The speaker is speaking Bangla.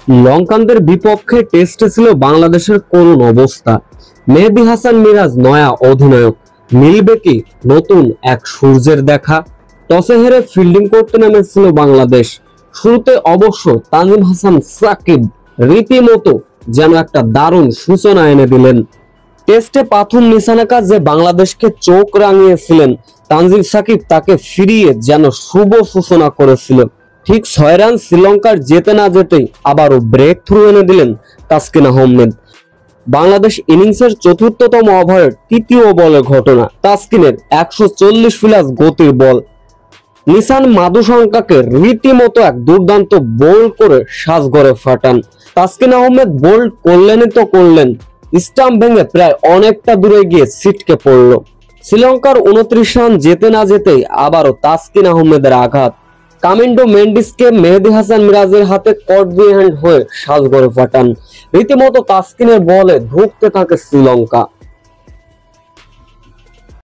লঙ্কানদের বিপক্ষে টেস্টে ছিল বাংলাদেশের করুণ অবস্থা। মেহেদী হাসান মিরাজ নয়া অধিনায়ক, মিলবে কি নতুন এক সূর্যের দেখা? টসে হেরে ফিল্ডিং করতে নেমেছিল বাংলাদেশ। শুরুতে অবশ্য তানজিম হাসান সাকিব রীতিমতো যেন একটা দারুণ সূচনা এনে দিলেন। টেস্টে প্রথম নিশানা যে বাংলাদেশকে চোখ রাঙিয়েছিলেন তানজিম সাকিব, তাকে ফিরিয়ে যেন শুভ সূচনা করেছিল। ঠিক 6 রান শ্রীলঙ্কার যেতে না যেতেই আবারও ব্রেক থ্রু এনে দিলেন তাসকিন আহমেদ। বাংলাদেশ ইনিংসের চতুর্থতম ওভারের তৃতীয় বলের ঘটনা। তাসকিনের 140 প্লাস গতির বল নিশান মাদুসঙ্কাকে রীতিমতো এক দুর্দান্ত বোল্ড করে সাজঘরে ফাটান। তাসকিন আহমেদ বোল্ড করলেনই তো করলেন, স্টাম্প ভেঙে প্রায় অনেকটা দূরে গিয়ে ছিটকে পড়ল। শ্রীলঙ্কার 29 রান যেতে না যেতেই আবারও তাসকিন আহমেদের আঘাত। কামিন্ডো মেন্ডিসকে মেহেদী হাসান মিরাজের হাতে কট দিয়ে হ্যান্ড হয়ে সাজঘরে ফাটান। রীতিমতো তাসকিনের বলে ধুঁকতে থাকে শ্রীলঙ্কা।